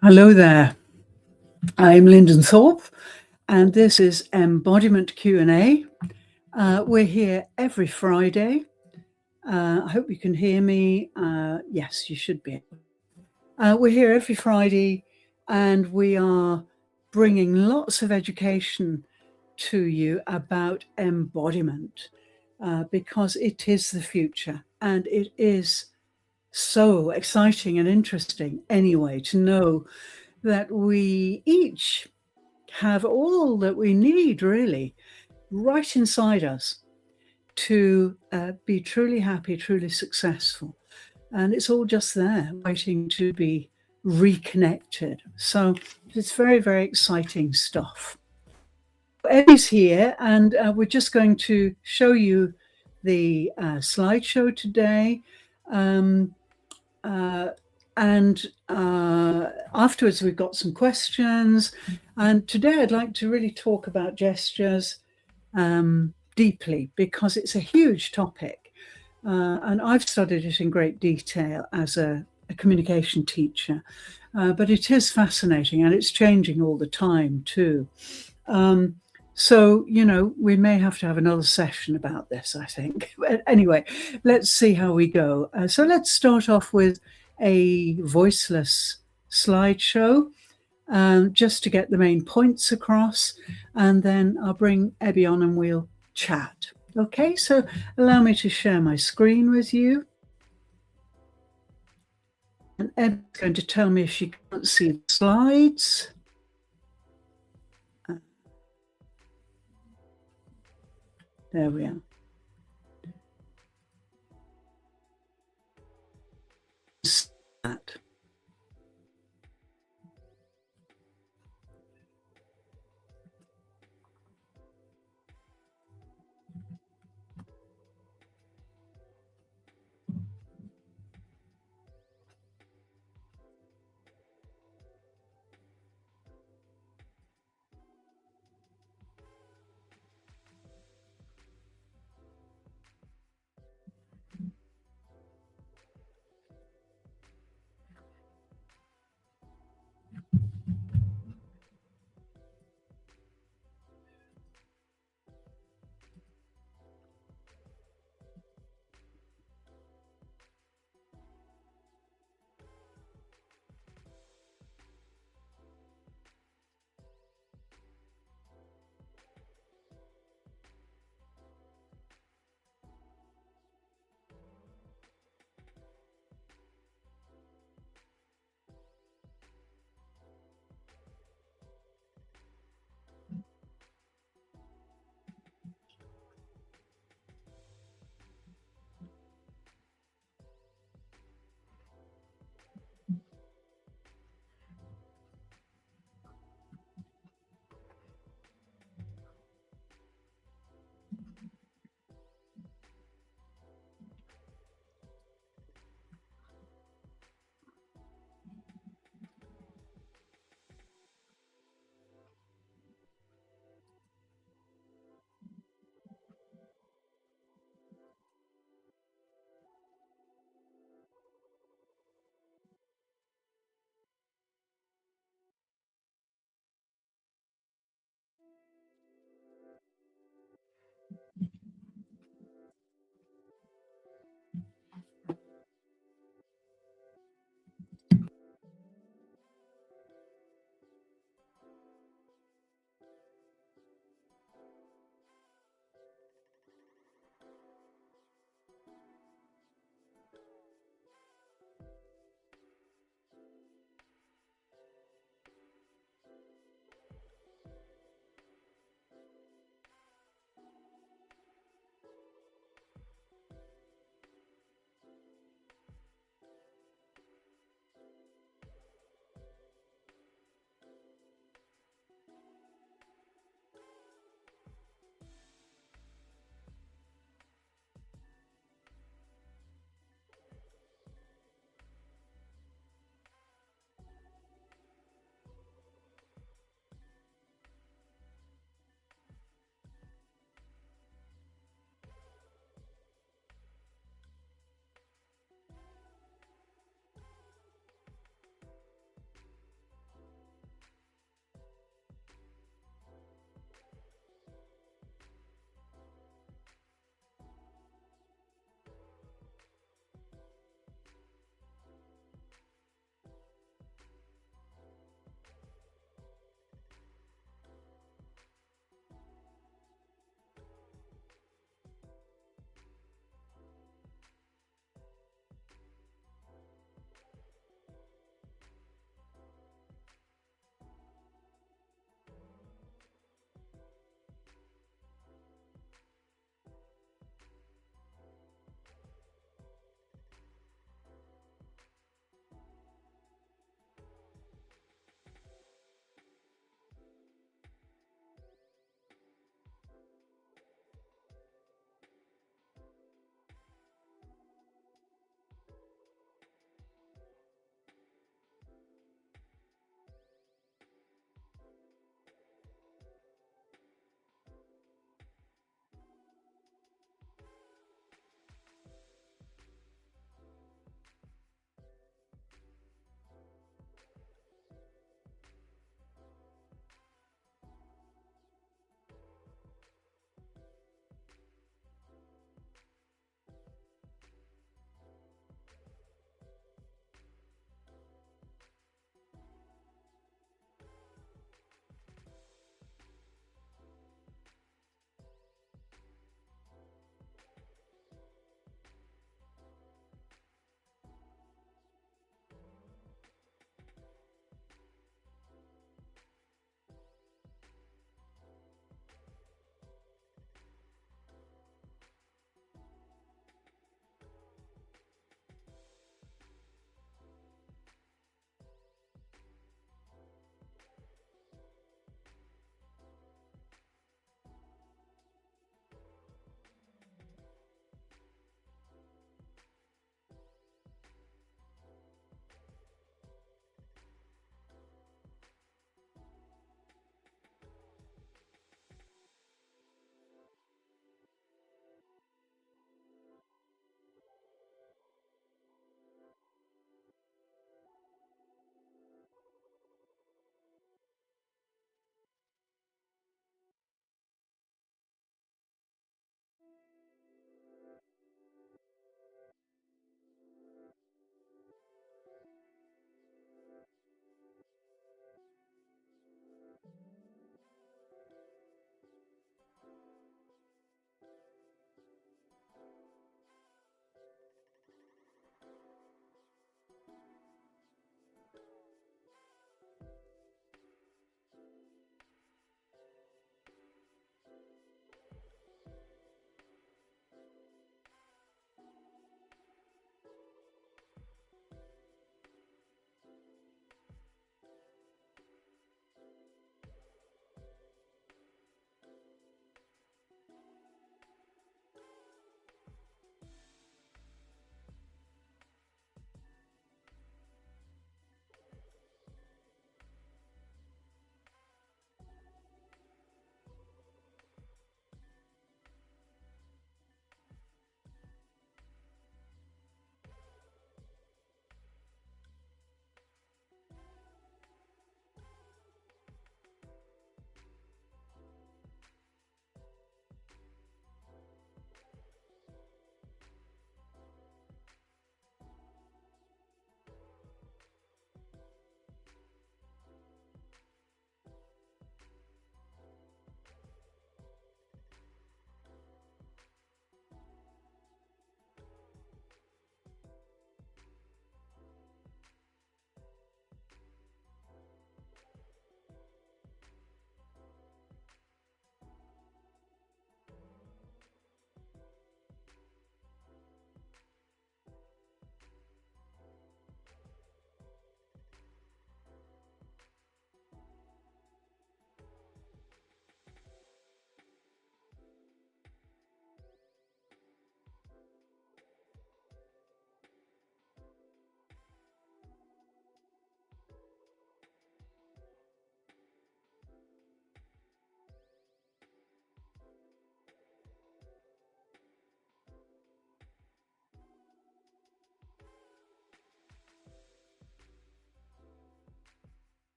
Hello there. I'm Linden Thorp, and this is Embodiment Q&A. We're here every Friday. I hope you can hear me. Yes, you should be. We're here every Friday, and we are bringing lots of education to you about embodiment, because it is the future, and it is so exciting and interesting anyway to know that we each have all that we need, really, right inside us to be truly happy, truly successful. And it's all just there, waiting to be reconnected. So it's very, very exciting stuff. Eddie's here, and we're just going to show you the slideshow today. And afterwards, we've got some questions. And today, I'd like to really talk about gestures deeply, because it's a huge topic. And I've studied it in great detail as a communication teacher. But it is fascinating, and it's changing all the time, too. So, we may have to have another session about this, I think. But anyway, let's see how we go. So let's start off with a voiceless slideshow, just to get the main points across, and then I'll bring Ebby on and we'll chat. Okay, so allow me to share my screen with you. And Ebby's going to tell me if she can't see the slides. There we are. That.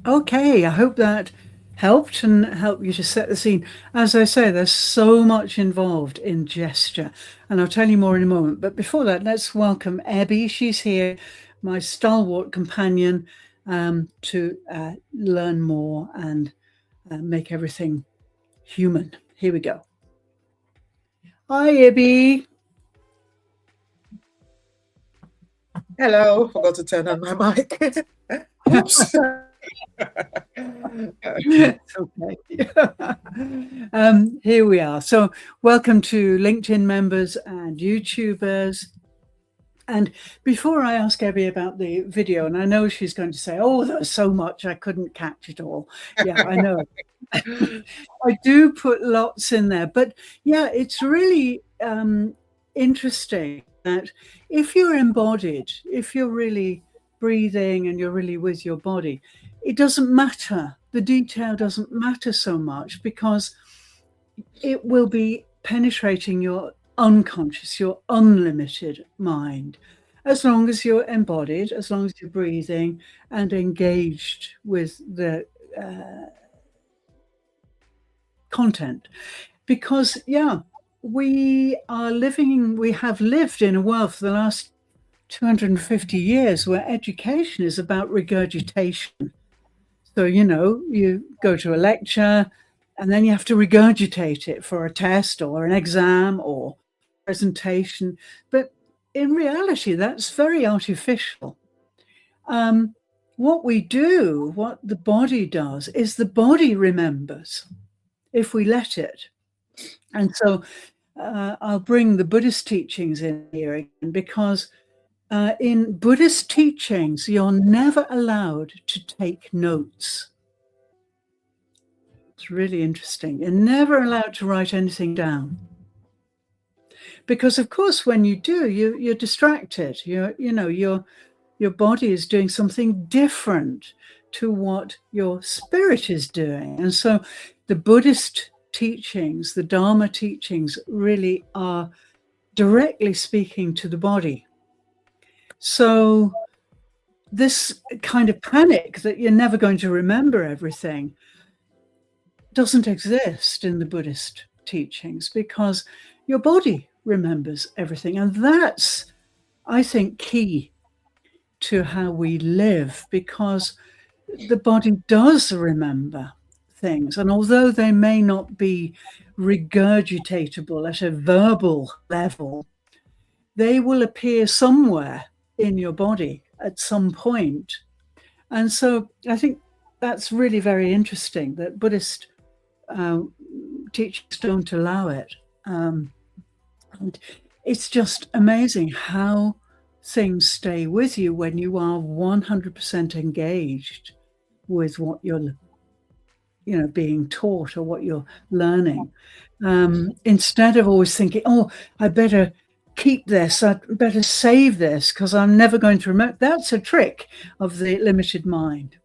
Okay, I hope that helped and helped you to set the scene. As I say, there's so much involved in gesture, and I'll tell you more in a moment. But before that, let's welcome Abby. She's here, my stalwart companion, to learn more and make everything human. Here we go. Hi, Abby. Hello, forgot to turn on my mic. Oops. It's okay. Here we are. So welcome to LinkedIn members and YouTubers. And before I ask Abby about the video, and I know she's going to say, oh, there's so much, I couldn't catch it all. Yeah, I know. I do put lots in there. But yeah, it's really interesting that if you're embodied, if you're really breathing and you're really with your body, it doesn't matter. The detail doesn't matter so much because it will be penetrating your unconscious, your unlimited mind, as long as you're embodied, as long as you're breathing and engaged with the content. Because, yeah, we have lived in a world for the last 250 years where education is about regurgitation. So, you go to a lecture and then you have to regurgitate it for a test or an exam or presentation. But in reality, that's very artificial. What we do, what the body does, is the body remembers if we let it. And so I'll bring the Buddhist teachings in here again, because in Buddhist teachings, you're never allowed to take notes. It's really interesting. You're never allowed to write anything down. Because, of course, when you do, you're distracted. Your body is doing something different to what your spirit is doing. And so the Buddhist teachings, the Dharma teachings, really are directly speaking to the body. So this kind of panic that you're never going to remember everything doesn't exist in the Buddhist teachings because your body remembers everything. And that's, I think, key to how we live, because the body does remember things. And although they may not be regurgitatable at a verbal level, they will appear somewhere in your body at some point. And so I think that's really very interesting that Buddhist teachers don't allow it. And it's just amazing how things stay with you when you are 100% engaged with what you're being taught or what you're learning. Instead of always thinking, oh, I better keep this, I better save this because I'm never going to remember. That's a trick of the limited mind.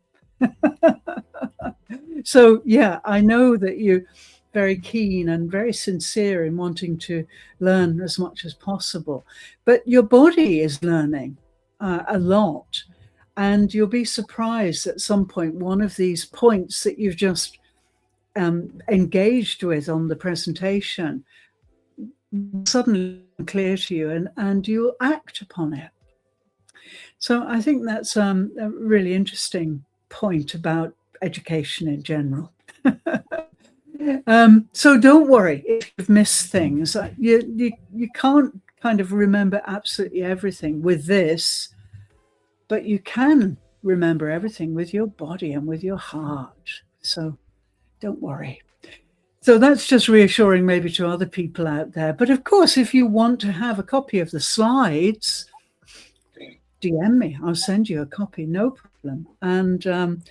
So, yeah, I know that you're very keen and very sincere in wanting to learn as much as possible. But your body is learning a lot. And you'll be surprised at some point, one of these points that you've just engaged with on the presentation suddenly clear to you and you'll act upon it. So I think that's a really interesting point about education in general. So don't worry if you've missed things. You can't kind of remember absolutely everything with this, but you can remember everything with your body and with your heart. So don't worry. So that's just reassuring maybe to other people out there. But of course, if you want to have a copy of the slides, DM me. I'll send you a copy, no problem. And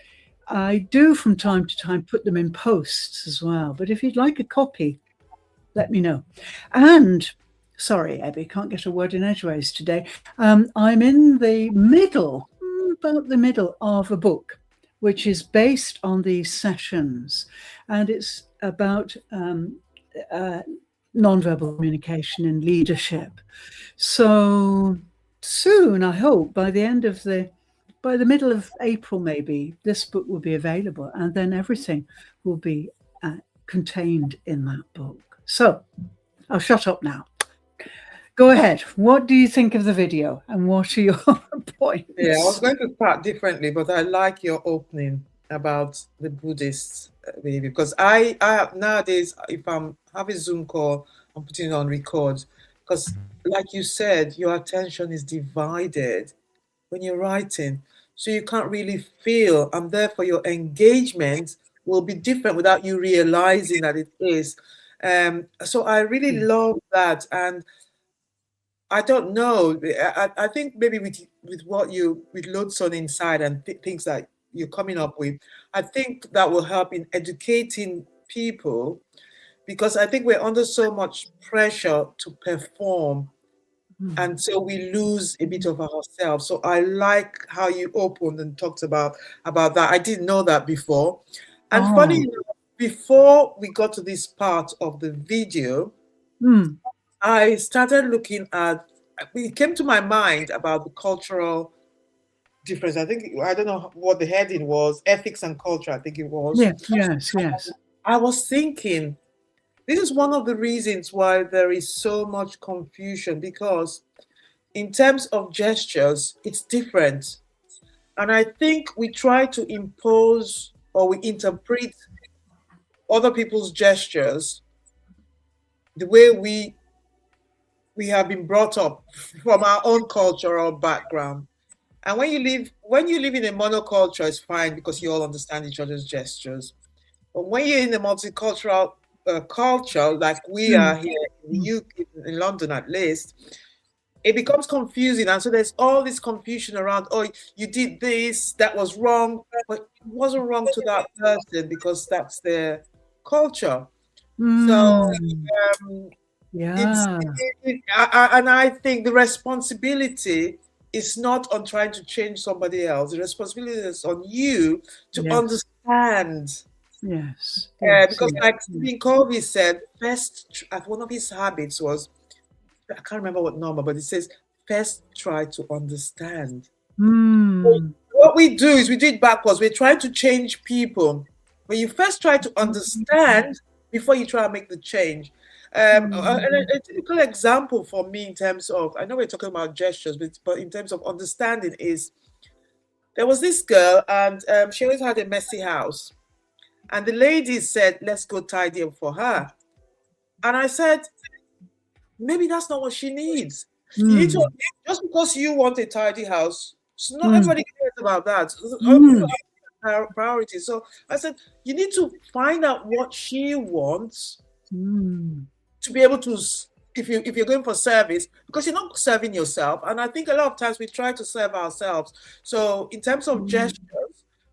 I do from time to time put them in posts as well. But if you'd like a copy, let me know. And sorry, Abby, can't get a word in edgeways today. I'm in the middle, about the middle of a book, which is based on these sessions. And it's about nonverbal communication in leadership. So soon, I hope, by the end of the by the middle of April, maybe, this book will be available, and then everything will be contained in that book. So I'll shut up now. Go ahead. What do you think of the video, and what are your points? Yeah, I was going to start differently, but I like your opening about the Buddhist behavior, because I have nowadays, if I'm having Zoom call, I'm putting it on record, because like you said, your attention is divided when you're writing, so you can't really feel, and therefore your engagement will be different without you realizing that it is. So I really love that, and I don't know. I think maybe with what you with loads on inside and things that you're coming up with, I think that will help in educating people, because I think we're under so much pressure to perform, and so we lose a bit of ourselves. So I like how you opened and talked about that. I didn't know that before, and funny enough, before we got to this part of the video, I started looking at, it came to my mind about the cultural difference. I think, I don't know what the heading was, ethics and culture, I think it was. Yes. I was thinking, this is one of the reasons why there is so much confusion, because in terms of gestures, it's different. And I think we try to impose or we interpret other people's gestures the way we have been brought up from our own cultural background. And when you live in a monoculture, it's fine because you all understand each other's gestures. But when you're in a multicultural culture, like we are here in the UK, in London at least, it becomes confusing. And so there's all this confusion around, oh, you did this, that was wrong, but it wasn't wrong to that person because that's their culture. So and I think the responsibility is not on trying to change somebody else. The responsibility is on you to understand. Yes. Because like Stephen Covey said, first, one of his habits was, I can't remember what number, but it says, first try to understand. What we do is we do it backwards. We're trying to change people. When you first try to understand before you try to make the change. And a typical example for me in terms of, I know we're talking about gestures, but in terms of understanding is, there was this girl and she always had a messy house. And the lady said, let's go tidy up for her. And I said, maybe that's not what she needs. You need to, just because you want a tidy house, so not everybody cares about that. Priority. So I said, you need to find out what she wants to be able to, if you're going for service, because you're not serving yourself. And I think a lot of times we try to serve ourselves. So in terms of gestures,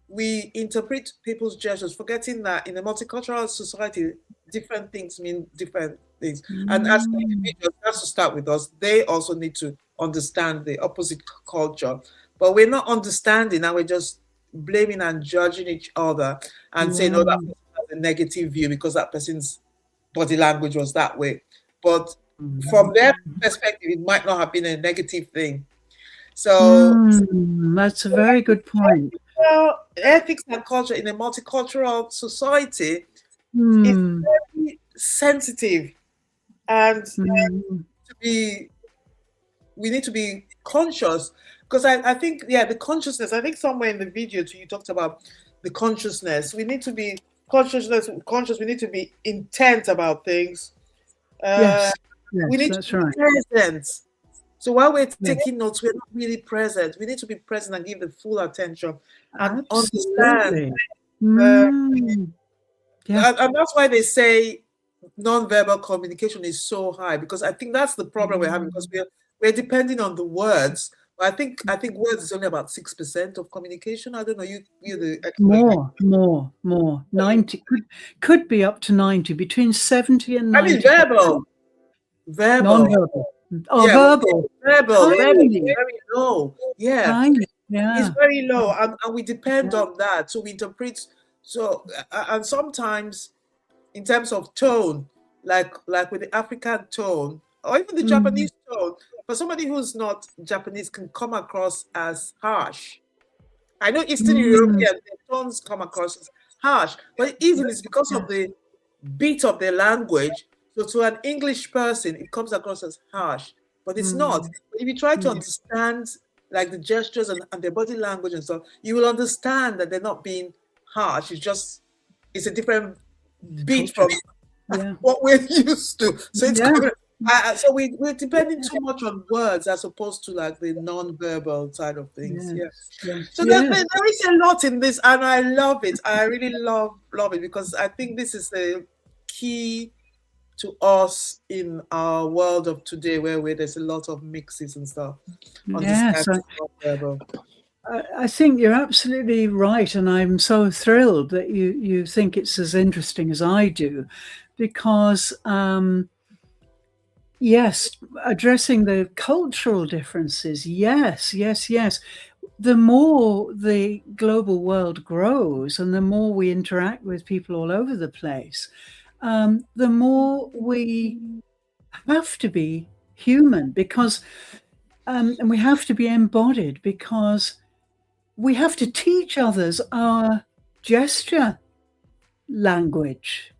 we interpret people's gestures, forgetting that in a multicultural society, different things mean different things. And as individuals, that's to start with us, they also need to understand the opposite culture. But we're not understanding, and we're just blaming and judging each other and saying, oh, that person has a negative view because that person's body language was that way. But from their perspective, it might not have been a negative thing. So that's a very good point. Well, ethics and culture in a multicultural society is very sensitive, and we need to be conscious, because I think, the consciousness, I think somewhere in the video too, you talked about the consciousness. We need to be conscious, we need to be intent about things. Yes, we need to be present. So while we're taking notes, we're not really present. We need to be present and give the full attention and understand. And that's why they say non-verbal communication is so high, because I think that's the problem we're having, because we're depending on the words. But I think words is only about 6% of communication. I don't know. You're the expert. More. 90 could be up to 90, between 70 and 90. I mean verbal. Non-verbal. Verbal, very low. It's very low, and we depend on that. So we interpret. So and sometimes, in terms of tone, like with the African tone or even the Japanese tone, for somebody who's not Japanese, can come across as harsh. I know Eastern European, their tones come across as harsh, but even it's because of the beat of their language. So to an English person, it comes across as harsh, but it's not. But if you try to understand like the gestures and their body language and stuff, you will understand that they're not being harsh. It's a different beat from what we're used to. So it's so we're depending too much on words as opposed to like the non-verbal side of things. So there is a lot in this, and I love it. I really love it, because I think this is the key to us in our world of today, where there's a lot of mixes and stuff. I think you're absolutely right, and I'm so thrilled that you think it's as interesting as I do, because yes, addressing the cultural differences, yes. The more the global world grows and the more we interact with people all over the place, the more we have to be human, because and we have to be embodied, because we have to teach others our gesture language.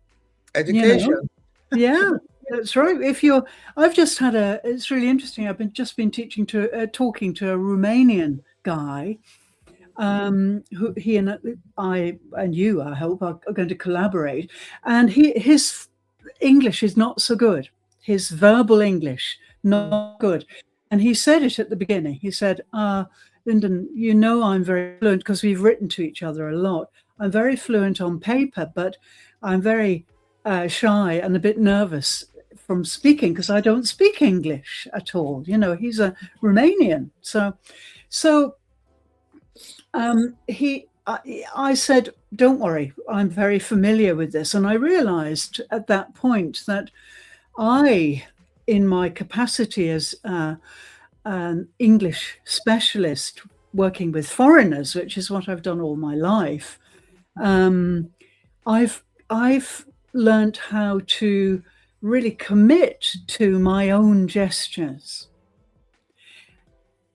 Education. That's right. It's really interesting. I've just been talking to a Romanian guy, who he and I and you, I hope, are going to collaborate. And his English is not so good. His verbal English, not good. And he said it at the beginning. He said, Linden, I'm very fluent, because we've written to each other a lot. I'm very fluent on paper, but I'm very shy and a bit nervous from speaking, because I don't speak English at all. He's a Romanian. I said, don't worry, I'm very familiar with this. And I realized at that point that I, in my capacity as an English specialist working with foreigners, which is what I've done all my life, I've learned how to really commit to my own gestures.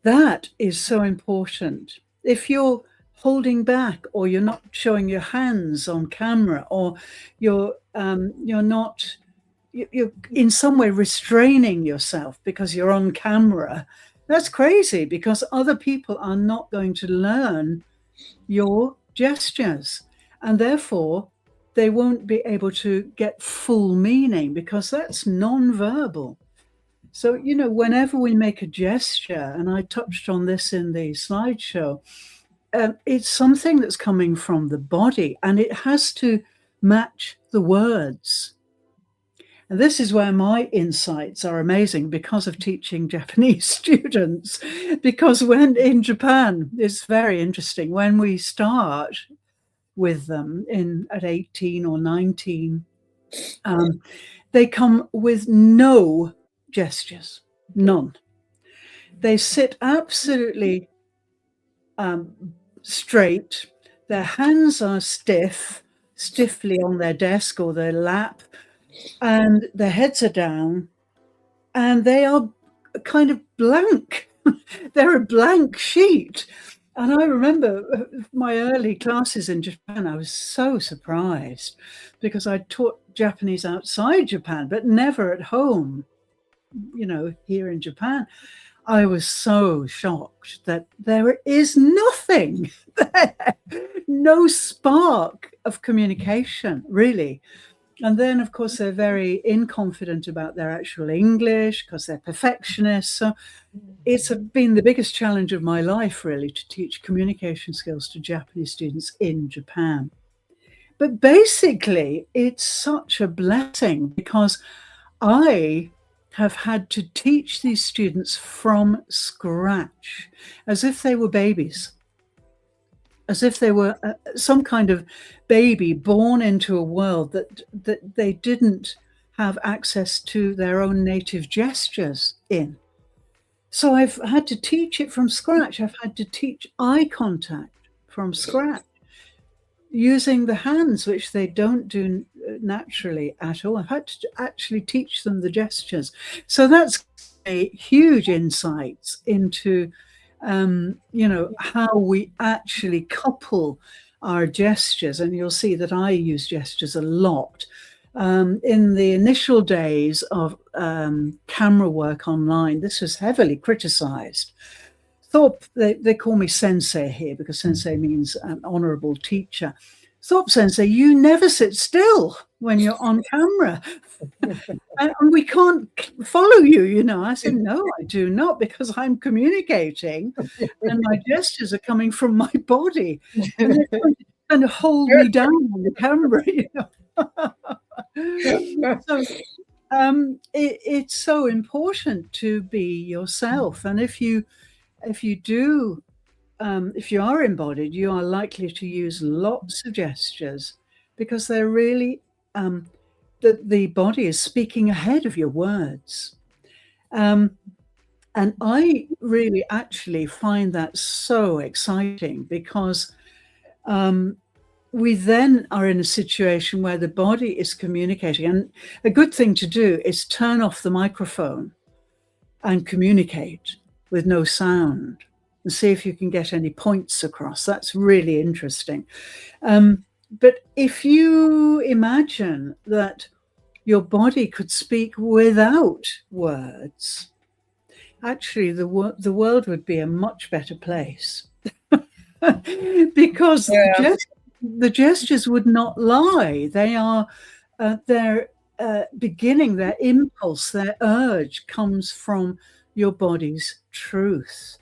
That is so important. If you're holding back, or you're not showing your hands on camera, or you're in some way restraining yourself because you're on camera, that's crazy, because other people are not going to learn your gestures, and therefore they won't be able to get full meaning, because that's non-verbal. So, whenever we make a gesture, and I touched on this in the slideshow, it's something that's coming from the body, and it has to match the words. And this is where my insights are amazing, because of teaching Japanese students. Because when in Japan, it's very interesting, when we start with them at 18 or 19, they come with no gestures, none. They sit absolutely straight. Their hands are stiffly on their desk or their lap, and their heads are down, and they are kind of blank. They're a blank sheet. And I remember my early classes in Japan, I was so surprised, because I taught Japanese outside Japan, but never at home, here in Japan. I was so shocked that there is nothing there, no spark of communication, really. And then, of course, they're very inconfident about their actual English, because they're perfectionists. So it's been the biggest challenge of my life, really, to teach communication skills to Japanese students in Japan. But basically, it's such a blessing, because I have had to teach these students from scratch, as if they were babies, as if they were some kind of baby born into a world that they didn't have access to their own native gestures in. So I've had to teach it from scratch. I've had to teach eye contact from scratch, using the hands, which they don't do naturally at all. I've had to actually teach them the gestures. So that's a huge insights into how we actually couple our gestures. And you'll see that I use gestures a lot. In the initial days of camera work online, this was heavily criticized. Thorp, they call me sensei here because sensei means an honorable teacher. Thorp sensei, you never sit still when you're on camera. And we can't follow you, I said, no, I do not, because I'm communicating and my gestures are coming from my body. And they're trying to hold me down on the camera, So it's so important to be yourself. And if you are embodied, you are likely to use lots of gestures because they're really the body is speaking ahead of your words. And I really actually find that so exciting because we then are in a situation where the body is communicating. And a good thing to do is turn off the microphone and communicate with no sound and see if you can get any points across. That's really interesting. But if you imagine that your body could speak without words, actually the world would be a much better place because the gestures would not lie. They are their beginning, their impulse, their urge comes from your body's truth.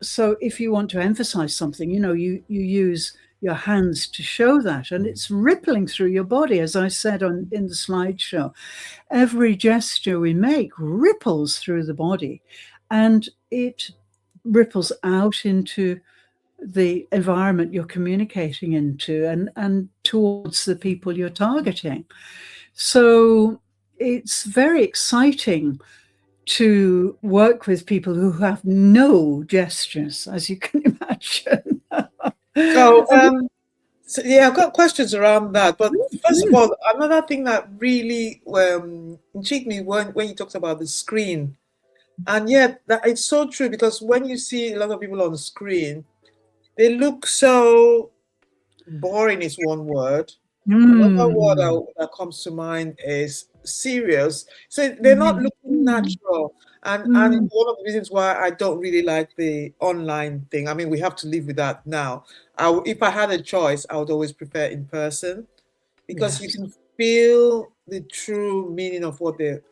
So if you want to emphasize something, you use your hands to show that, and it's rippling through your body. As I said in the slideshow, every gesture we make ripples through the body, and it ripples out into the environment you're communicating into and towards the people you're targeting. So it's very exciting to work with people who have no gestures, as you can imagine. So, I've got questions around that. But first of all, another thing that really intrigued me when you talked about the screen, and yet that it's so true, because when you see a lot of people on the screen, they look so boring is one word. Another word that comes to mind is serious. So they're not looking natural. And one of the reasons why I don't really like the online thing, I mean, we have to live with that now. If I had a choice, I would always prefer in person, because you can feel the true meaning of what they're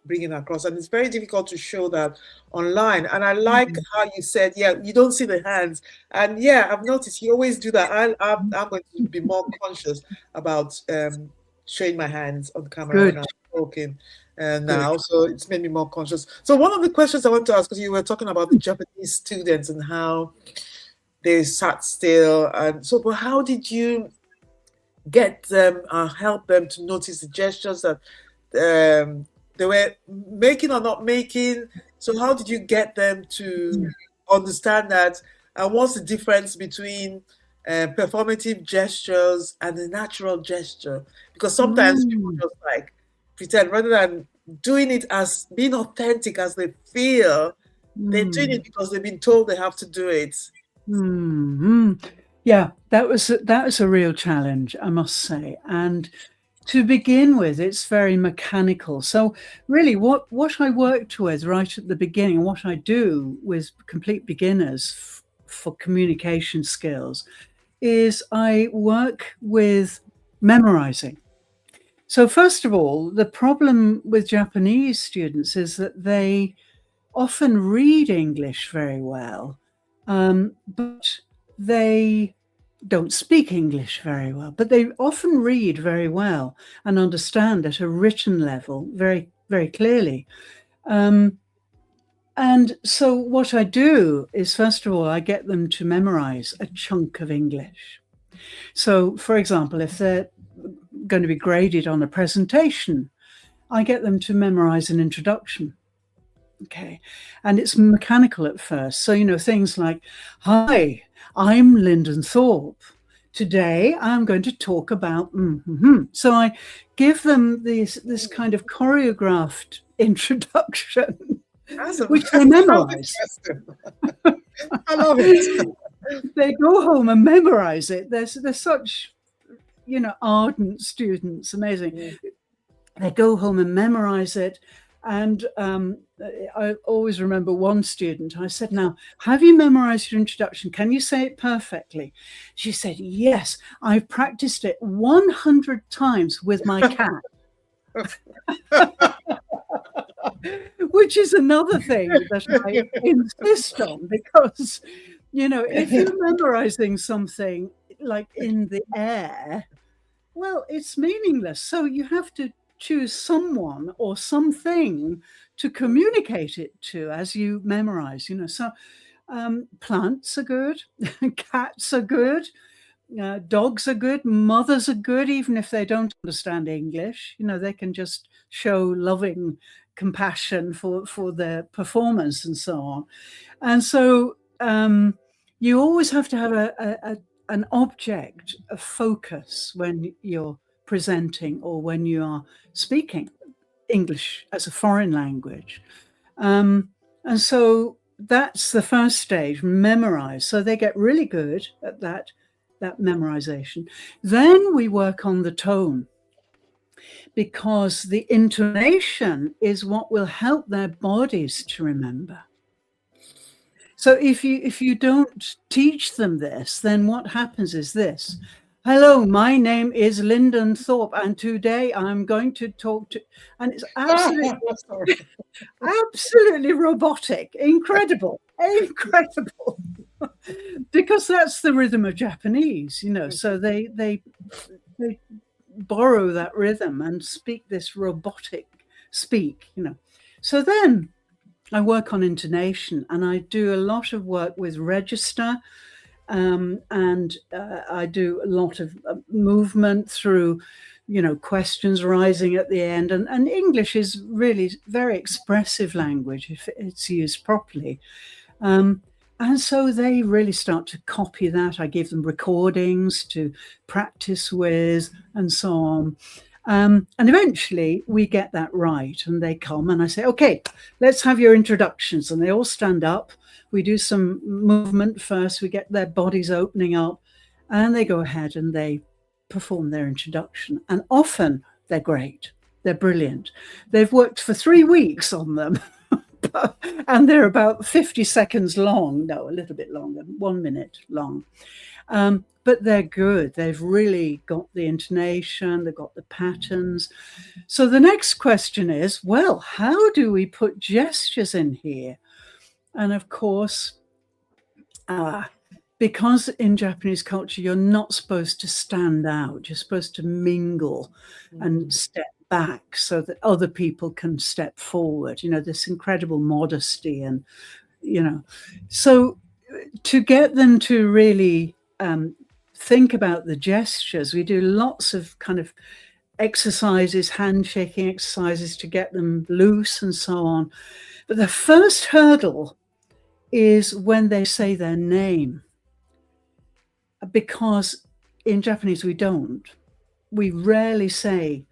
bringing across. And it's very difficult to show that online. And I like how you said, you don't see the hands. And I've noticed you always do that. I'm going to be more conscious about showing my hands on camera when I'm talking now. So it's made me more conscious. So one of the questions I want to ask, because you were talking about the Japanese students and how they sat still. And so, but how did you get them, help them to notice the gestures that they were making or not making? So how did you get them to understand that? And what's the difference between performative gestures and the natural gesture? Because sometimes people just pretend, rather than doing it as being authentic as they feel, they're doing it because they've been told they have to do it. Yeah, that was a real challenge, I must say. And to begin with, it's very mechanical. So really what I worked with right at the beginning, what I do with complete beginners for communication skills, is I work with memorizing. So first of all, the problem with Japanese students is that they often read English very well, but they don't speak English very well, but they often read very well and understand at a written level very, very clearly. And so what I do is, first of all, I get them to memorize a chunk of English. So, for example, if they're going to be graded on a presentation, I get them to memorize an introduction. Okay. And it's mechanical at first. So, things like, hi, I'm Linden Thorp. Today, I'm going to talk about, So I give them this kind of choreographed introduction. which they That memorize. sounds interesting. I love it. They go home and memorize it. They're such, ardent students, amazing. They go home and memorize it. And I always remember one student, I said, now, have you memorized your introduction? Can you say it perfectly? She said, yes, I've practiced it 100 times with my cat. Which is another thing that I insist on, because, if you're memorizing something like in the air, well, it's meaningless. So you have to choose someone or something to communicate it to as you memorize, So plants are good, cats are good, dogs are good, mothers are good, even if they don't understand English. They can just show loving compassion for their performance and so on. And so you always have to have an object of focus when you're presenting or when you are speaking English as a foreign language. And so that's the first stage, memorize. So they get really good at that memorization. Then we work on the tone, because the intonation is what will help their bodies to remember. So if you don't teach them this, then what happens is this. Hello, my name is Linden Thorp, and today I'm going to talk to, and it's absolutely robotic, incredible, because that's the rhythm of Japanese, so they borrow that rhythm and speak this robotic speak, So then I work on intonation, and I do a lot of work with register, and I do a lot of movement through, questions rising at the end. And English is really very expressive language if it's used properly. And so they really start to copy that. I give them recordings to practice with and so on. And eventually we get that right, and they come and I say, okay, let's have your introductions. And they all stand up. We do some movement first. We get their bodies opening up, and they go ahead and they perform their introduction. And often they're great. They're brilliant. They've worked for 3 weeks on them. And they're about 50 seconds long. No, a little bit longer, 1 minute long. But they're good. They've really got the intonation, they've got the patterns. So the next question is, well, how do we put gestures in here? And of course, because in Japanese culture, you're not supposed to stand out. You're supposed to mingle and step back so that other people can step forward. This incredible modesty and, So to get them to really think about the gestures, we do lots of kind of exercises, handshaking exercises to get them loose and so on. But the first hurdle is when they say their name, because in Japanese we rarely say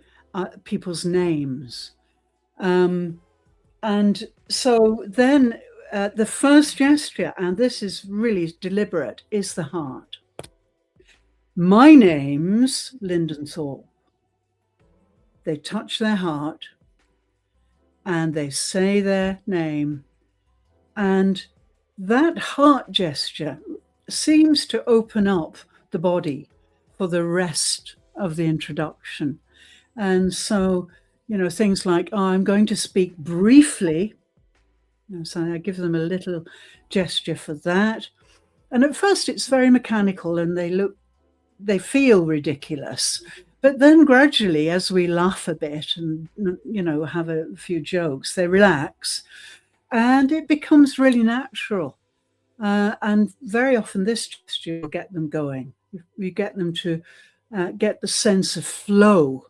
people's names. And so then the first gesture, and this is really deliberate, is the heart. My name's Linden Thorp. They touch their heart and they say their name, and that heart gesture seems to open up the body for the rest of the introduction. And so, things like, I'm going to speak briefly. So I give them a little gesture for that. And at first it's very mechanical and they feel ridiculous. But then gradually, as we laugh a bit and, have a few jokes, they relax and it becomes really natural. And very often this gesture will get them going. You get them to get the sense of flow.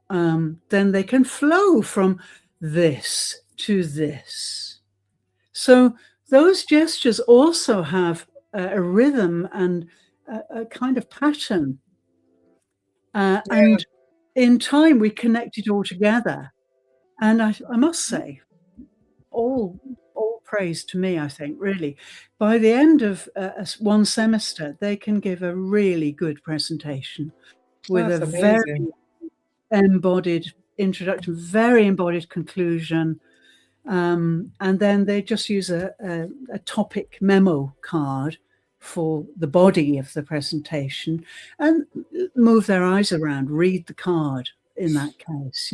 Then they can flow from this to this. So those gestures also have a rhythm and a kind of pattern. And in time, we connect it all together. And I must say, all praise to me, I think, really. By the end of one semester, they can give a really good presentation with That's a very amazing. embodied introduction, very embodied conclusion. And then they just use a topic memo card for the body of the presentation and move their eyes around, read the card in that case,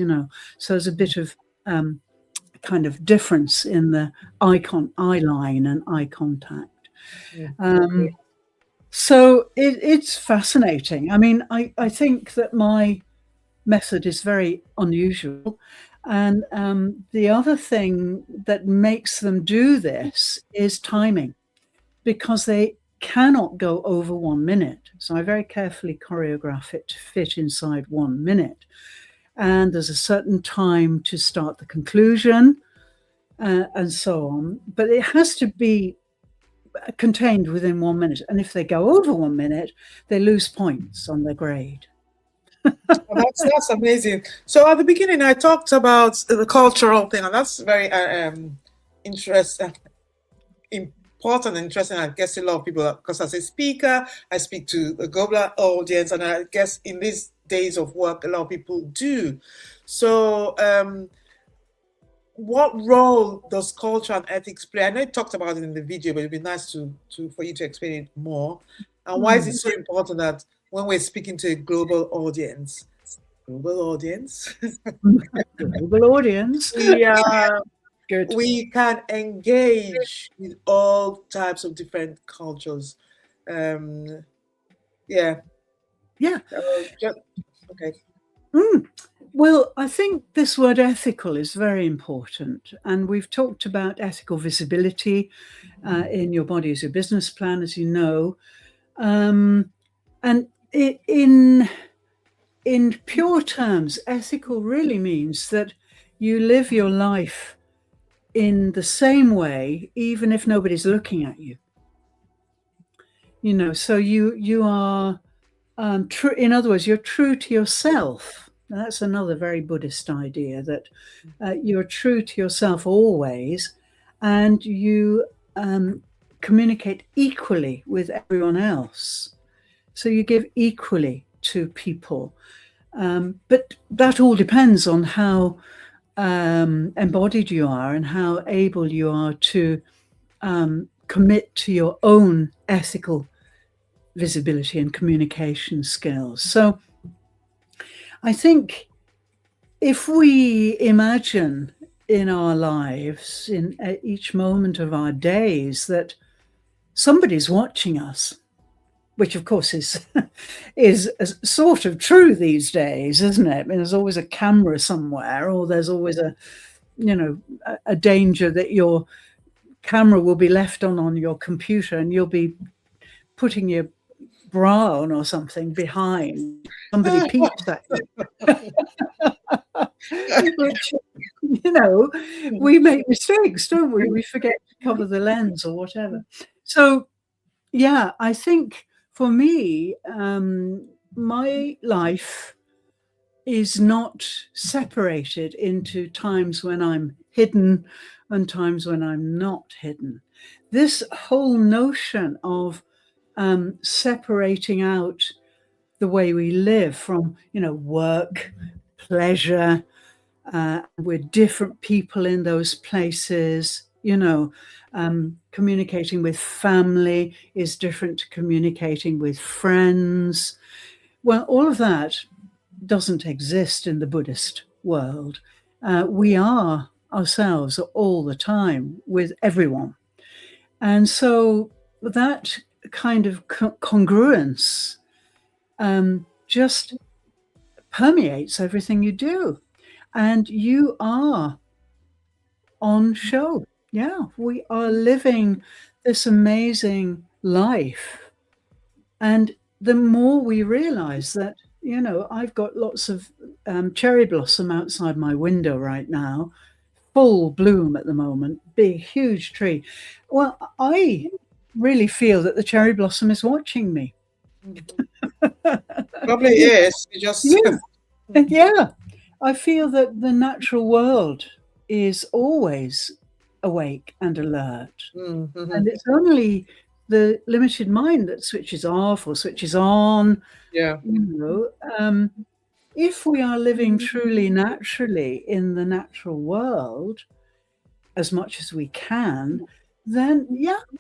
So there's a bit of kind of difference in the eye line and eye contact. So it's fascinating. I mean, I think that my method is very unusual. And the other thing that makes them do this is timing, because they cannot go over 1 minute. So I very carefully choreograph it to fit inside 1 minute. And there's a certain time to start the conclusion and so on. But it has to be contained within 1 minute. And if they go over 1 minute, they lose points on their grade. That's amazing. So at the beginning, I talked about the cultural thing, and that's very interesting, important, interesting. I guess a lot of people, because as a speaker, I speak to the global audience, and I guess in these days of work, a lot of people do. So, what role does culture and ethics play? I know you talked about it in the video, but it'd be nice for you to explain it more. And why is it so important that when we're speaking to a global audience, global audience, we can engage with all types of different cultures. Yeah. Okay. Well, I think this word ethical is very important. And we've talked about ethical visibility in Your Body as Your Business Plan, as you know. And in pure terms, ethical really means that you live your life in the same way, even if nobody's looking at you. So you are true. In other words, you're true to yourself. And that's another very Buddhist idea, that you're true to yourself always, and you communicate equally with everyone else. So you give equally to people. But that all depends on how embodied you are and how able you are to commit to your own ethical visibility and communication skills. So I think if we imagine in our lives, in each moment of our days, that somebody's watching us, which of course is sort of true these days, isn't it? I mean, there's always a camera somewhere, or there's always a danger that your camera will be left on your computer and you'll be putting your bra on or something behind. Somebody peeps at you. Which, we make mistakes, don't we? We forget to cover the lens or whatever. So, yeah, I think for me, my life is not separated into times when I'm hidden and times when I'm not hidden. This whole notion of separating out the way we live from, work, pleasure, we're different people in those places, communicating with family is different to communicating with friends. Well, all of that doesn't exist in the Buddhist world. We are ourselves all the time with everyone. And so that kind of congruence just permeates everything you do. And you are on show. Yeah, we are living this amazing life. And the more we realize that, I've got lots of cherry blossom outside my window right now, full bloom at the moment, big, huge tree. Well, I really feel that the cherry blossom is watching me. Probably is. You just yeah. I feel that the natural world is always awake and alert. Mm-hmm. And it's only the limited mind that switches off or switches on. Yeah. If we are living truly naturally in the natural world as much as we can, then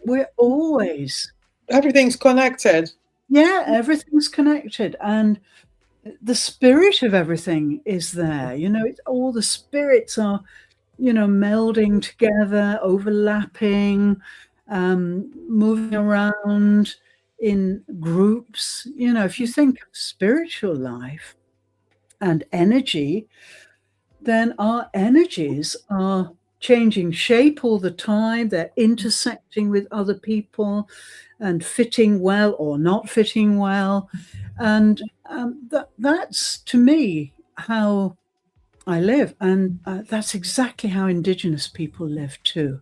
we're always, everything's connected. Everything's connected, and the spirit of everything is there. It's all the spirits are melding together, overlapping, moving around in groups. If you think of spiritual life and energy, then our energies are changing shape all the time. They're intersecting with other people and fitting well or not fitting well. And that's, to me, how I live. And that's exactly how Indigenous people live too.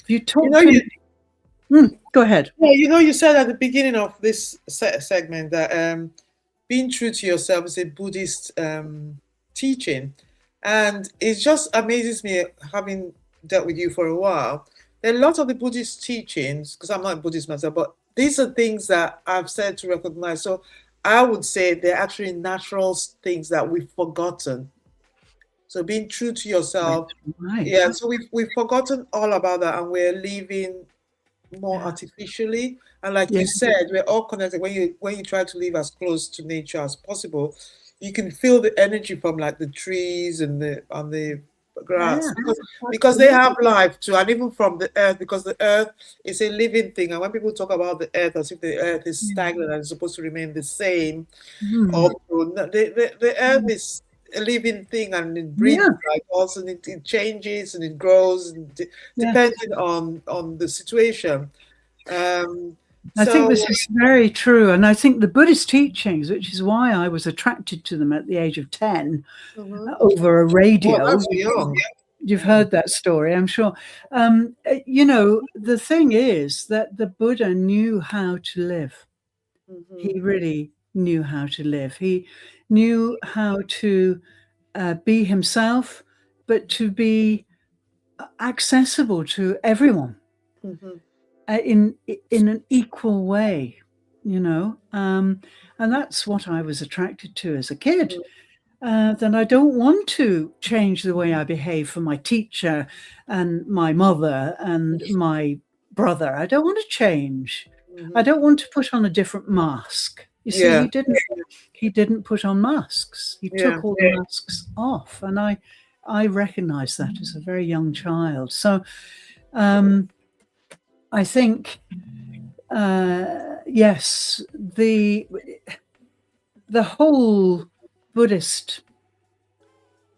If you talk go ahead. Yeah, you said at the beginning of this segment that being true to yourself is a Buddhist teaching. And it just amazes me, having dealt with you for a while. There are a lot of the Buddhist teachings, because I'm not a Buddhist myself, but these are things that I've said to recognize. So I would say they're actually natural things that we've forgotten. So being true to yourself. Right. Yeah, so we've forgotten all about that, and we're living more artificially. And like you said, we're all connected. When you try to live as close to nature as possible, you can feel the energy from like the trees and the grass, because they have life too, and even from the earth, because the earth is a living thing. And when people talk about the earth as if the earth is stagnant and it's supposed to remain the same, the earth is a living thing, and it breathes like us, and it changes and it grows, depending on the situation. I think this is very true. And I think the Buddhist teachings, which is why I was attracted to them at the age of 10 over a radio. Oh, that's young. You've heard that story, I'm sure. The thing is that the Buddha knew how to live. He really knew how to live. He knew how to be himself, but to be accessible to everyone. In an equal way, and that's what I was attracted to as a kid. Then I don't want to change the way I behave for my teacher and my mother and my brother. I don't want to change. I don't want to put on a different mask. You see, he didn't put on masks. He took all the masks off, and I recognized that as a very young child. So I think, yes, the whole Buddhist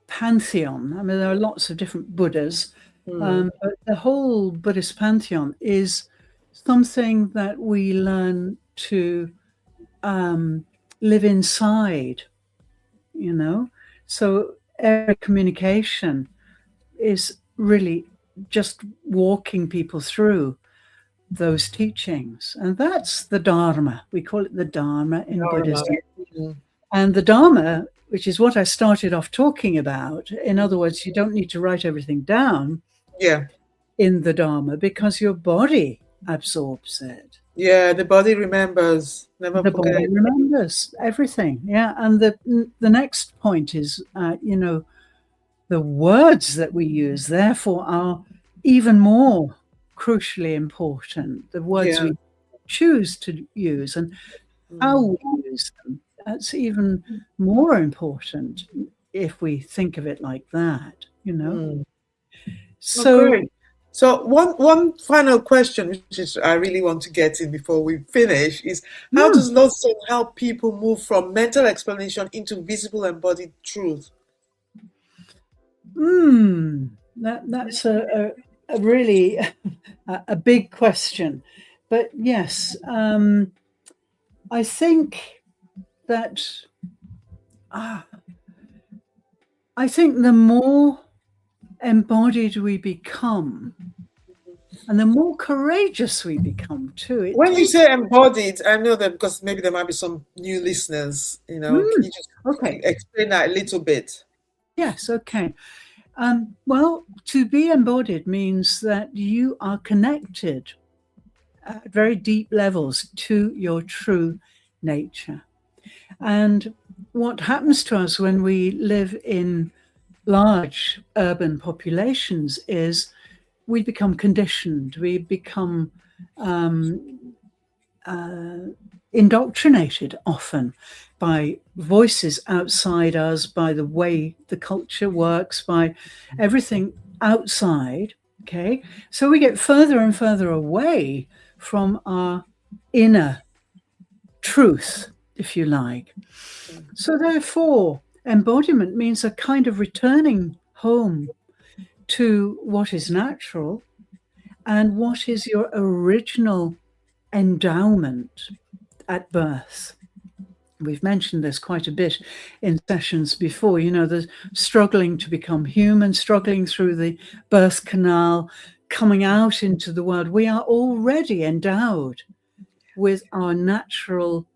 pantheon, I mean, there are lots of different Buddhas, but the whole Buddhist pantheon is something that we learn to live inside, So every communication is really just walking people through those teachings, and that's the Dharma. We call it the Dharma in Buddhism. And the Dharma, which is what I started off talking about, in other words, you don't need to write everything down in the Dharma, because your body absorbs it. The body remembers, never the forget. body remembers everything. And the next point is the words that we use therefore are even more crucially important. The words we choose to use and how we use them, that's even more important if we think of it like that, So one final question, which is I really want to get in before we finish, is how does Lodestone help people move from mental explanation into visible embodied truth? That's a really a big question, but yes, I think that the more embodied we become, and the more courageous we become too. When you say embodied, I know that because maybe there might be some new listeners, can you just explain that a little bit? Yes, okay. Well, to be embodied means that you are connected at very deep levels to your true nature. And what happens to us when we live in large urban populations is we become conditioned, we become indoctrinated often by voices outside us, by the way the culture works, by everything outside. Okay, so we get further and further away from our inner truth, if you like. So therefore, embodiment means a kind of returning home to what is natural and what is your original endowment at birth. We've mentioned this quite a bit in sessions before, the struggling to become human, struggling through the birth canal, coming out into the world. We are already endowed with our natural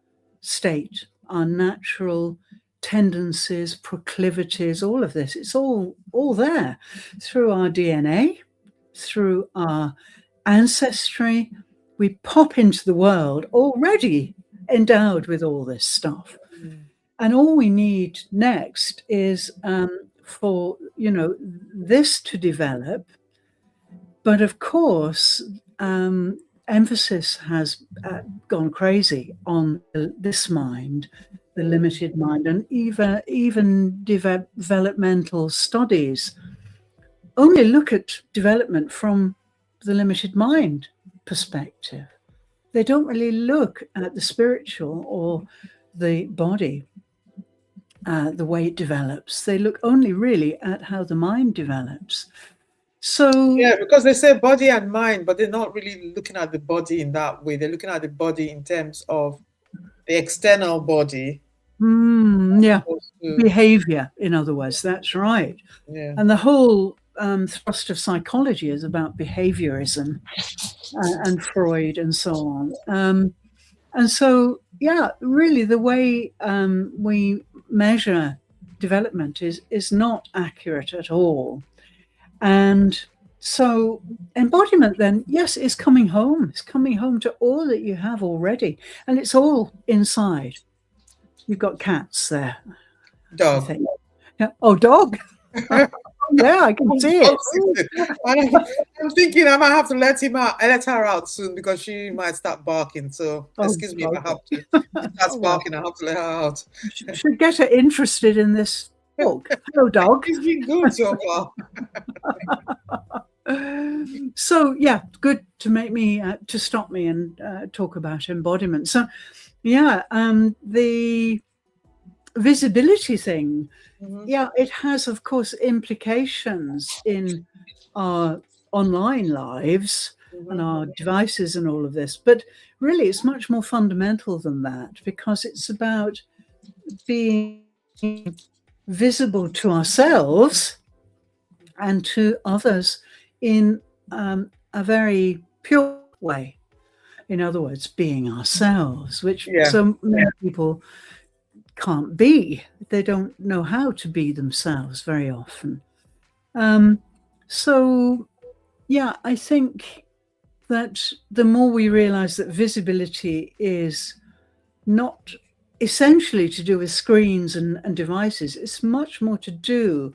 state, our natural tendencies, proclivities, all of this. It's all there through our DNA, through our ancestry. We pop into the world already endowed with all this stuff. And all we need next is for, this to develop. But of course, emphasis has gone crazy on this mind, the limited mind, and even developmental studies only look at development from the limited mind perspective. They don't really look at the spiritual or the body, the way it develops. They look only really at how the mind develops. So yeah, because they say body and mind, but they're not really looking at the body in that way. They're looking at the body in terms of the external body. Yeah, behavior, in other words. That's right. Yeah. And the whole thrust of psychology is about behaviorism and Freud and so on. And so, yeah, really the way we measure development is not accurate at all. And so embodiment then, yes, is coming home. It's coming home to all that you have already. And it's all inside. You've got cats there. Dog. Yeah. Oh, dog. Yeah, I can see it. I'm thinking I might have to let her out soon because she might start barking. So excuse me if I have to. If she starts barking, I have to let her out. Should get her interested in this book. Hello, dog. It's been good so far. So yeah, good to make me to stop me and talk about embodiment. So yeah, the visibility thing, yeah, it has of course implications in our online lives and our devices and all of this, but really it's much more fundamental than that, because it's about being visible to ourselves and to others in a very pure way. In other words, being ourselves, which so many people can't be. They don't know how to be themselves very often. So, yeah, I think that the more we realize that visibility is not essentially to do with screens and devices, it's much more to do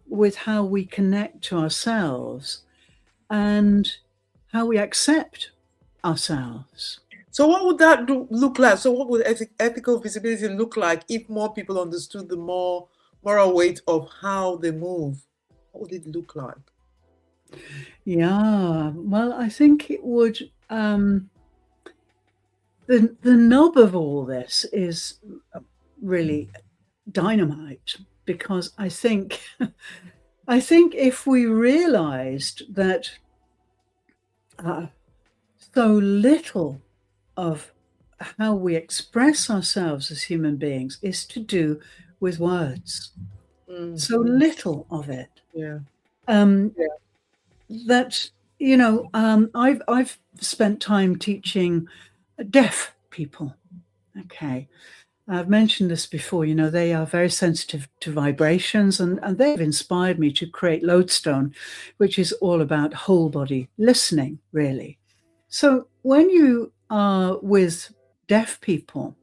with how we connect to ourselves and how we accept ourselves. So what would that look like? So what would ethical visibility look like if more people understood the moral weight of how they move? What would it look like? Yeah, well, I think it would, the nub of all this is really dynamite, because I think if we realized that so little of how we express ourselves as human beings is to do with words. So little of it. That, I've spent time teaching deaf people. Okay. I've mentioned this before, they are very sensitive to vibrations, and they've inspired me to create Lodestone, which is all about whole body listening, really. So when you are with deaf people,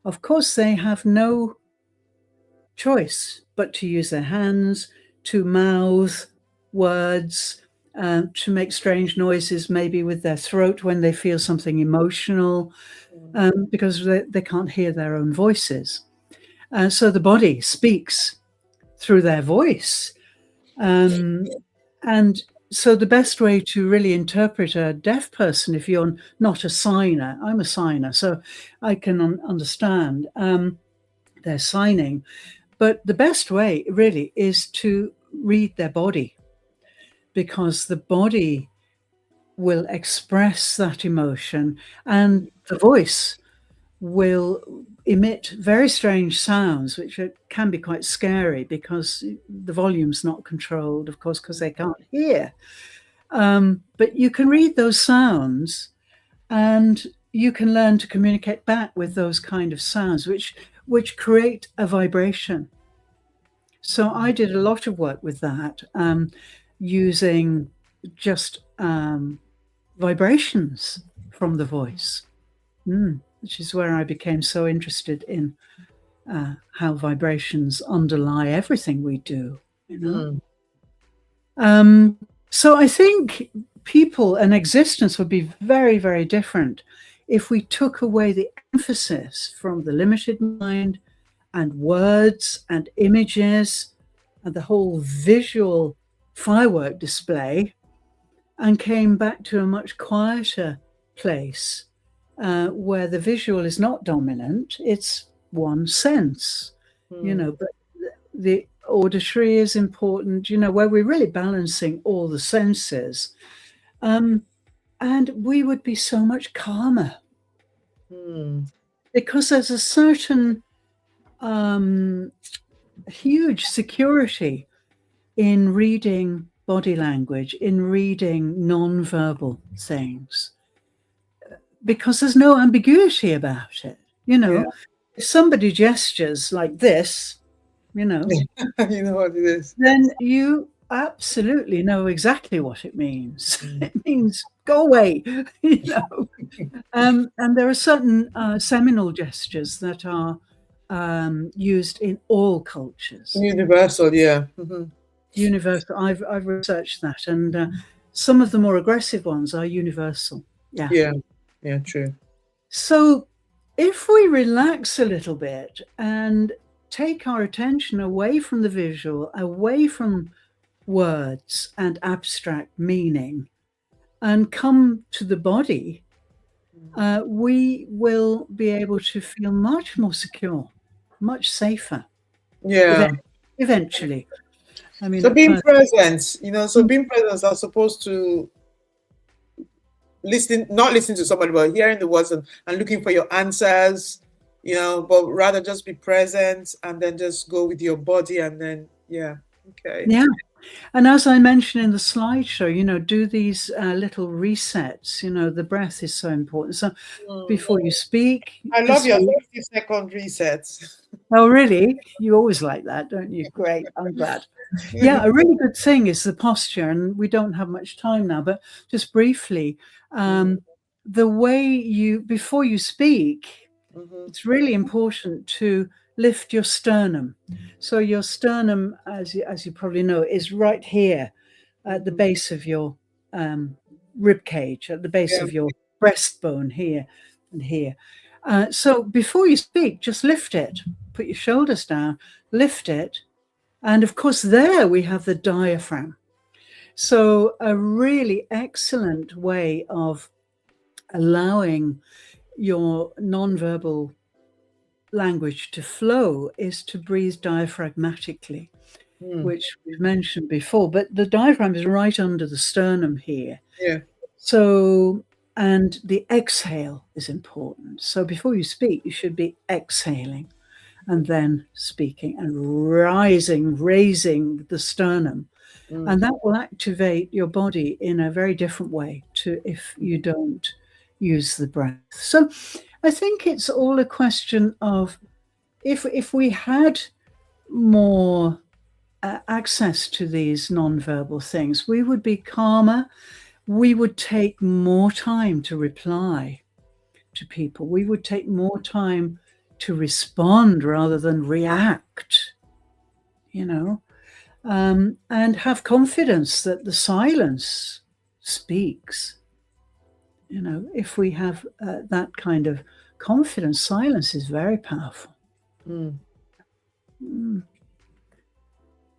of course, they have no choice but to use their hands, to mouth words, to make strange noises, maybe with their throat when they feel something emotional, because they can't hear their own voices. So the body speaks through their voice. And so the best way to really interpret a deaf person, if you're not a signer, I'm a signer, so I can understand their signing. But the best way really is to read their body, because the body will express that emotion, and the voice will emit very strange sounds, which can be quite scary because the volume's not controlled, of course, because they can't hear. But you can read those sounds, and you can learn to communicate back with those kind of sounds, which create a vibration. So I did a lot of work with that, using just vibrations from the voice, which is where I became so interested in how vibrations underlie everything we do. So I think people and existence would be very, very different if we took away the emphasis from the limited mind and words and images and the whole visual firework display, and came back to a much quieter place where the visual is not dominant. It's one sense, but the auditory is important, where we're really balancing all the senses. And we would be so much calmer because there's a certain huge security in reading body language, in reading non-verbal things, because there's no ambiguity about it. If somebody gestures like this, you know what it is, then you absolutely know exactly what it means. It means go away, and there are certain seminal gestures that are used in all cultures. Universal, yeah. Universal. I've researched that, and some of the more aggressive ones are universal. Yeah, true. So if we relax a little bit and take our attention away from the visual, away from words and abstract meaning, and come to the body, we will be able to feel much more secure, much safer. Eventually. I mean, so being present, so being present are supposed to not listen to somebody, but hearing the words and looking for your answers, but rather just be present and then just go with your body, and then, okay. Yeah. And as I mentioned in the slideshow, do these little resets. The breath is so important. So before you speak, I love your 30-second resets. Oh, really? You always like that, don't you? Great. I'm glad. Yeah, a really good thing is the posture, and we don't have much time now, but just briefly, the way before you speak, it's really important to lift your sternum. So your sternum, as you probably know, is right here at the base of your rib cage, at the base of your breastbone, here and here. So before you speak, just lift it, put your shoulders down, lift it. And of course, there we have the diaphragm. So a really excellent way of allowing your nonverbal language to flow is to breathe diaphragmatically, which we've mentioned before. But the diaphragm is right under the sternum here. Yeah. So, and the exhale is important. So before you speak, you should be exhaling and then speaking and raising the sternum. And that will activate your body in a very different way to if you don't use the breath. So I think it's all a question of if we had more access to these nonverbal things, we would be calmer. We would take more time to reply to people. We would take more time to respond rather than react, you know, and have confidence that the silence speaks. You know, if we have that kind of confidence, silence is very powerful. Mm.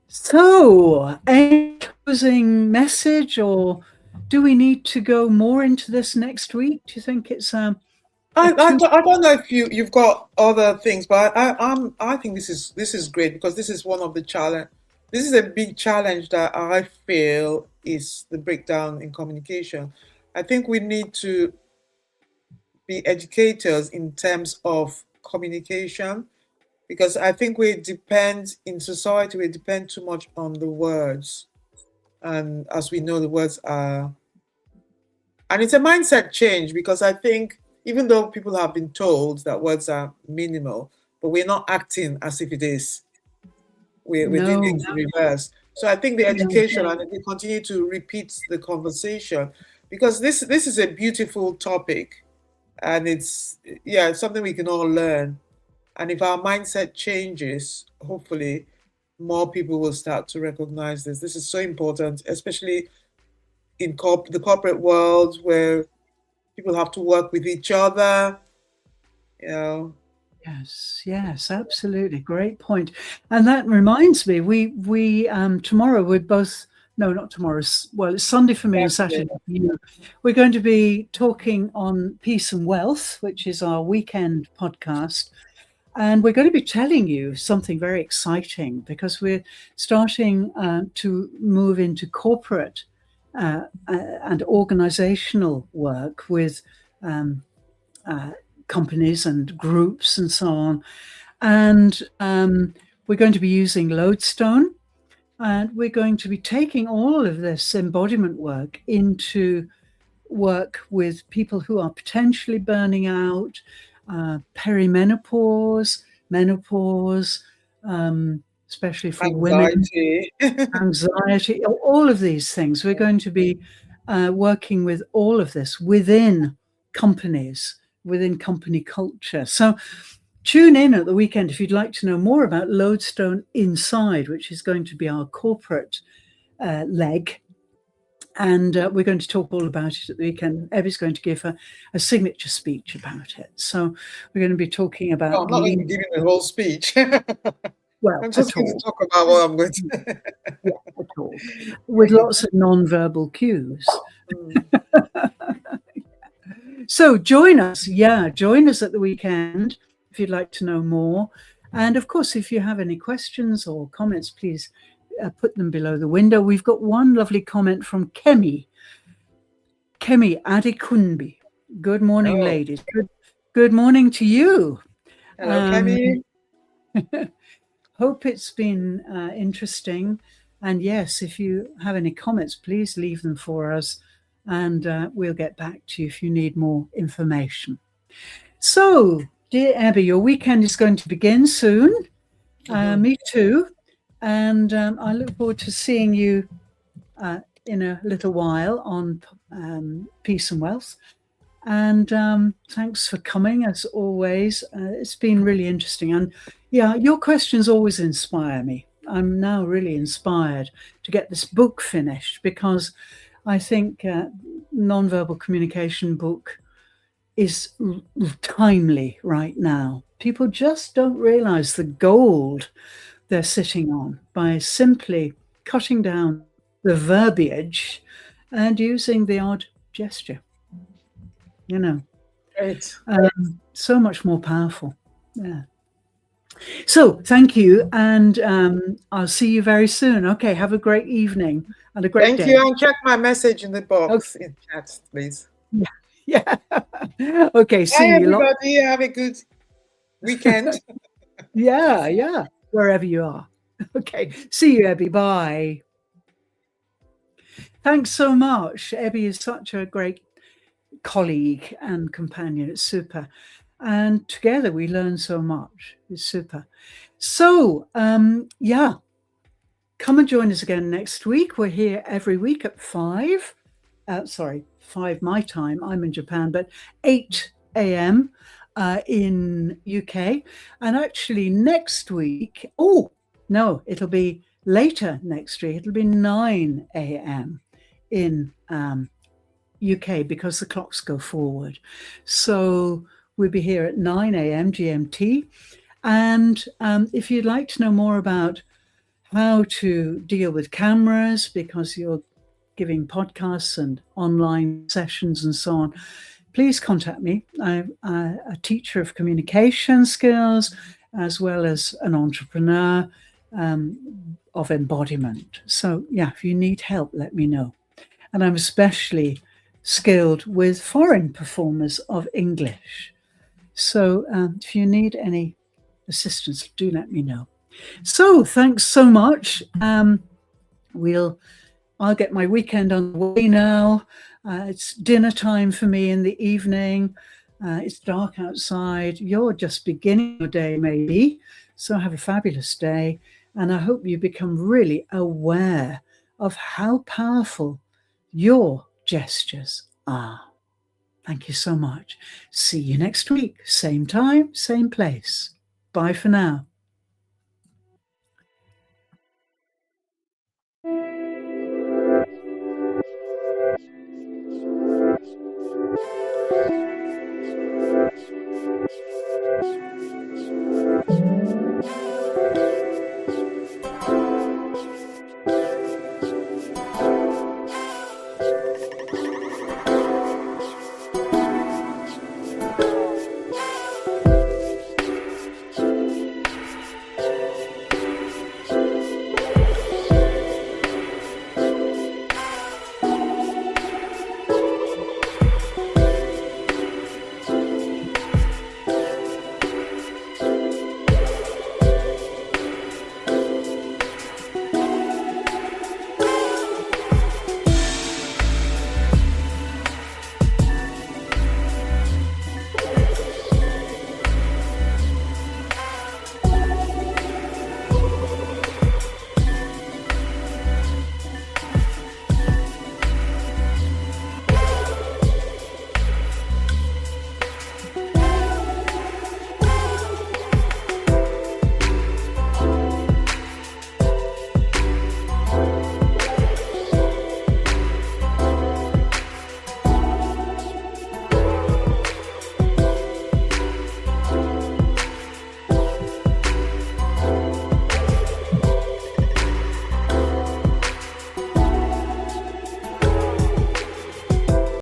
So, any closing message, or do we need to go more into this next week? Do you think it's I don't know if you've got other things, but I think this is great, because this is one of the challenge. This is a big challenge that I feel is the breakdown in communication. I think we need to be educators in terms of communication, because I think we depend in society, we depend too much on the words. And as we know, the words are, and it's a mindset change, because I think even though people have been told that words are minimal, but we're not acting as if it is. We're doing it in reverse. So I think the education, and we continue to repeat the conversation, because this is a beautiful topic, and it's something we can all learn. And if our mindset changes, hopefully more people will start to recognize this. This is so important, especially in the corporate world, where people have to work with each other, you know. Yes, absolutely. Great point. And that reminds me, we tomorrow we're both, no, not tomorrow. Well, it's Sunday for me and Saturday for you. We're going to be talking on peace and wealth, which is our weekend podcast. And we're going to be telling you something very exciting, because we're starting to move into corporate and organizational work with companies and groups and so on. And we're going to be using Lodestone, and we're going to be taking all of this embodiment work into work with people who are potentially burning out, perimenopause, menopause, especially for anxiety. women, anxiety, all of these things. We're going to be working with all of this within companies, within company culture. So tune in at the weekend if you'd like to know more about Lodestone Inside, which is going to be our corporate leg. And we're going to talk all about it at the weekend. Evie's going to give a signature speech about it. So we're going to be talking about... No, I'm not going to be giving the whole speech. Well, I'm just going to talk about what I'm going to... Yeah, at all. With lots of non-verbal cues. So join us. Yeah, join us at the weekend if you'd like to know more. And of course, if you have any questions or comments, please put them below the window. We've got one lovely comment from Kemi Adekunbi. Good morning, ladies. Good morning to you. Hello, Kemi. Hope it's been interesting. And yes, if you have any comments, please leave them for us, and we'll get back to you if you need more information. So, dear Abby, your weekend is going to begin soon. Me too. And I look forward to seeing you in a little while on Peace and Wealth. And thanks for coming, as always. It's been really interesting. And yeah, your questions always inspire me. I'm now really inspired to get this book finished, because I think nonverbal communication book is timely right now. People just don't realize the gold they're sitting on by simply cutting down the verbiage and using the odd gesture. You know, Great. So much more powerful. Yeah. So thank you, and I'll see you very soon. Okay, have a great evening and a great day. Thank you, and check my message in the box in chat, please. Yeah. Okay, see you. Bye, everybody. Have a good weekend. Yeah, wherever you are. Okay, see you, Abby. Bye. Thanks so much. Abby is such a great colleague and companion. It's super. and together we learn so much. It's super. So, yeah, come and join us again next week. We're here every week at 5. 5 my time. I'm in Japan, but 8 a.m. In UK. And actually next week, it'll be later next week. It'll be 9 a.m. in UK because the clocks go forward. So we'll be here at 9 a.m. GMT. And if you'd like to know more about how to deal with cameras, because you're giving podcasts and online sessions and so on, please contact me. I'm a teacher of communication skills as well as an entrepreneur of embodiment. So yeah, if you need help, let me know. And I'm especially skilled with foreign performers of English. So if you need any assistance, do let me know. So thanks so much. I'll get my weekend on the way now. It's dinner time for me in the evening. It's dark outside. You're just beginning your day, maybe. So have a fabulous day. And I hope you become really aware of how powerful your gestures are. Thank you so much. See you next week. Same time, same place. Bye for now.